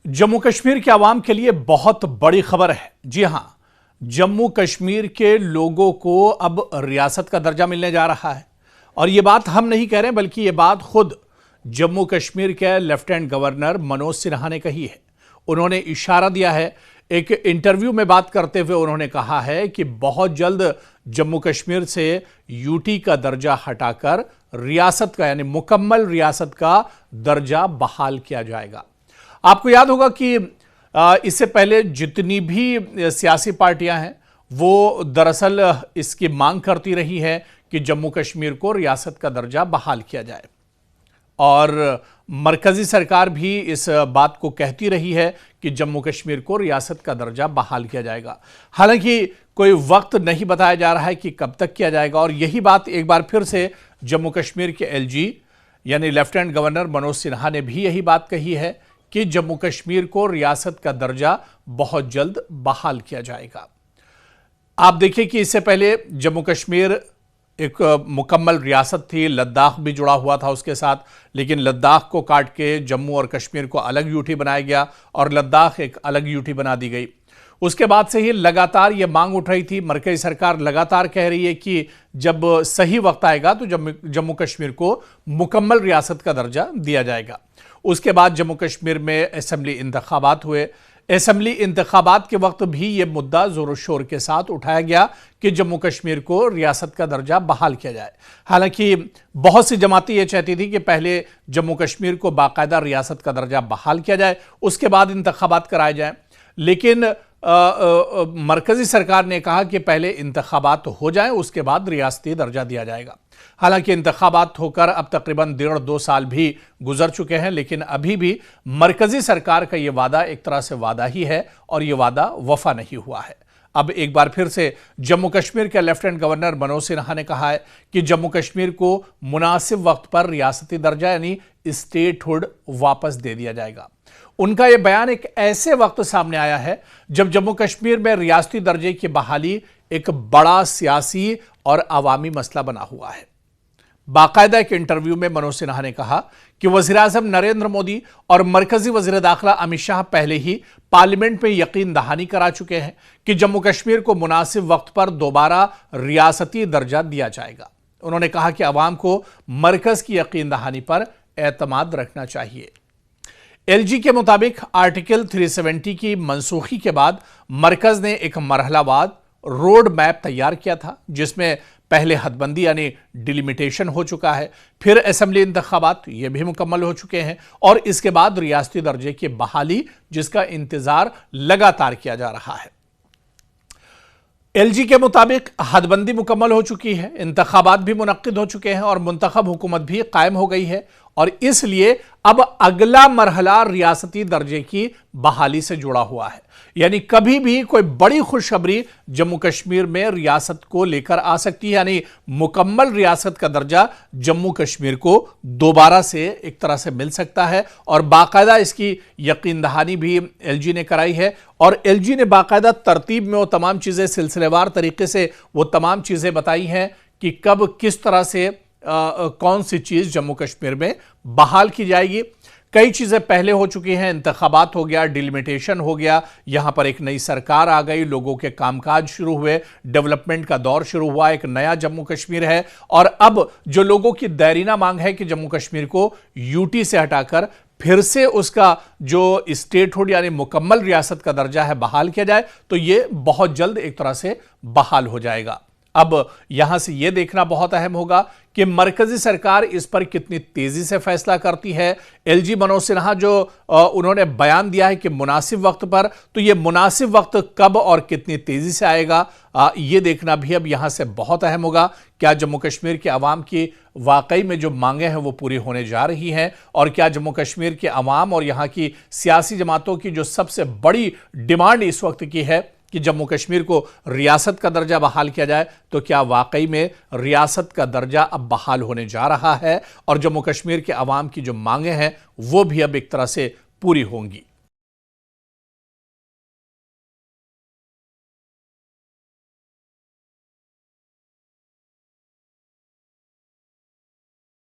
जम्मू कश्मीर के आवाम के लिए बहुत बड़ी खबर है। जी हां, जम्मू कश्मीर के लोगों को अब रियासत का दर्जा मिलने जा रहा है। और यह बात हम नहीं कह रहे, बल्कि यह बात खुद जम्मू कश्मीर के लेफ्टिनेंट गवर्नर मनोज सिन्हा ने कही है। उन्होंने इशारा दिया है, एक इंटरव्यू में बात करते हुए उन्होंने कहा है कि बहुत जल्द जम्मू कश्मीर से यूटी का दर्जा हटाकर रियासत का, यानी मुकम्मल रियासत का दर्जा बहाल किया जाएगा। आपको याद होगा कि इससे पहले जितनी भी सियासी पार्टियां हैं वो दरअसल इसकी मांग करती रही है कि जम्मू कश्मीर को रियासत का दर्जा बहाल किया जाए, और मरकजी सरकार भी इस बात को कहती रही है कि जम्मू कश्मीर को रियासत का दर्जा बहाल किया जाएगा। हालांकि कोई वक्त नहीं बताया जा रहा है कि कब तक किया जाएगा, और यही बात एक बार फिर से जम्मू कश्मीर के एलजी यानी लेफ्टिनेंट गवर्नर मनोज सिन्हा ने भी यही बात कही है कि जम्मू कश्मीर को रियासत का दर्जा बहुत जल्द बहाल किया जाएगा। आप देखिए कि इससे पहले जम्मू कश्मीर एक मुकम्मल रियासत थी, लद्दाख भी जुड़ा हुआ था उसके साथ, लेकिन लद्दाख को काट के जम्मू और कश्मीर को अलग यूटी बनाया गया और लद्दाख एक अलग यूटी बना दी गई। उसके बाद से ही लगातार ये मांग उठ रही थी, मरकजी सरकार लगातार कह रही है कि जब सही वक्त आएगा तो जम्मू कश्मीर को मुकम्मल रियासत का दर्जा दिया जाएगा। उसके बाद जम्मू कश्मीर में असेंबली इंतखाबात हुए। असेंबली इंतखाबात के वक्त भी यह मुद्दा जोर शोर के साथ उठाया गया कि जम्मू कश्मीर को रियासत का दर्जा बहाल किया जाए। हालांकि बहुत सी जमातें यह चाहती थी कि पहले जम्मू कश्मीर को बाकायदा रियासत का दर्जा बहाल किया जाए, उसके बाद इंतखाबात कराए जाए। लेकिन मरकजी सरकार ने कहा कि पहले इंतखाबात हो जाएं, उसके बाद रियासती दर्जा दिया जाएगा। हालांकि इंतखाबात होकर अब तकरीबन 1.5-2 साल भी गुजर चुके हैं, लेकिन अभी भी मरकजी सरकार का यह वादा एक तरह से वादा ही है और यह वादा वफा नहीं हुआ है। अब एक बार फिर से जम्मू कश्मीर के लेफ्टिनेंट गवर्नर मनोज सिन्हा ने कहा है कि जम्मू कश्मीर को मुनासिब वक्त पर रियासती दर्जा यानी स्टेटहुड वापस दे दिया जाएगा। उनका यह बयान एक ऐसे वक्त सामने आया है जब जम्मू कश्मीर में रियासती दर्जे की बहाली एक बड़ा सियासी और अवामी मसला बना हुआ है। बाकायदा एक इंटरव्यू में मनोज सिन्हा ने कहा कि वज़ीर-ए-आज़म नरेंद्र मोदी और मरकजी वज़ीर दाखिला अमित शाह पहले ही पार्लियामेंट में यकीन दहानी करा चुके हैं कि जम्मू कश्मीर को मुनासिब वक्त पर दोबारा रियासती दर्जा दिया जाएगा। उन्होंने कहा कि अवाम को मरकज की यकीन दहानी पर एतमाद रखना चाहिए। एलजी के मुताबिक आर्टिकल 370 की मनसूखी के बाद मरकज ने एक मरहलावार रोड मैप तैयार किया था, जिसमें पहले हदबंदी यानी डिलिमिटेशन हो चुका है, फिर असेंबली इंतखाबात ये भी मुकम्मल हो चुके हैं, और इसके बाद रियासती दर्जे की बहाली जिसका इंतजार लगातार किया जा रहा है। एलजी के मुताबिक हदबंदी मुकम्मल हो चुकी है, इंतखाबात भी मुनक्किद हो चुके हैं और मुंतखब हुकूमत भी कायम हो गई है, और इसलिए अब अगला मरहला रियासती दर्जे की बहाली से जुड़ा हुआ है। यानी कभी भी कोई बड़ी खुशखबरी जम्मू कश्मीर में रियासत को लेकर आ सकती है, यानी मुकम्मल रियासत का दर्जा जम्मू कश्मीर को दोबारा से एक तरह से मिल सकता है। और बाकायदा इसकी यकीन दहानी भी एलजी ने कराई है, और एलजी ने बाकायदा तरतीब में वो तमाम चीज़ें सिलसिलेवार तरीके से वो तमाम चीज़ें बताई हैं कि कब किस तरह से कौन सी चीज़ जम्मू कश्मीर में बहाल की जाएगी। कई चीज़ें पहले हो चुकी हैं, इंतखाबात हो गया, डिलिमिटेशन हो गया, यहां पर एक नई सरकार आ गई, लोगों के कामकाज शुरू हुए, डेवलपमेंट का दौर शुरू हुआ, एक नया जम्मू कश्मीर है। और अब जो लोगों की दैरीना मांग है कि जम्मू कश्मीर को यूटी से हटाकर फिर से उसका जो स्टेटहुड यानी मुकम्मल रियासत का दर्जा है बहाल किया जाए, तो यह बहुत जल्द एक तरह से बहाल हो जाएगा। अब यहां से यह देखना बहुत अहम होगा कि मरकजी सरकार इस पर कितनी तेजी से फैसला करती है। एलजी मनोज सिन्हा जो उन्होंने बयान दिया है कि मुनासिब वक्त पर, तो यह मुनासिब वक्त कब और कितनी तेजी से आएगा, यह देखना भी अब यहां से बहुत अहम होगा। क्या जम्मू कश्मीर के अवाम की वाकई में जो मांगे हैं वो पूरी होने जा रही हैं, और क्या जम्मू कश्मीर के अवाम और यहां की सियासी जमातों की जो सबसे बड़ी डिमांड इस वक्त की है कि जम्मू कश्मीर को रियासत का दर्जा बहाल किया जाए, तो क्या वाकई में रियासत का दर्जा अब बहाल होने जा रहा है और जम्मू कश्मीर के अवाम की जो मांगे हैं वो भी अब एक तरह से पूरी होंगी।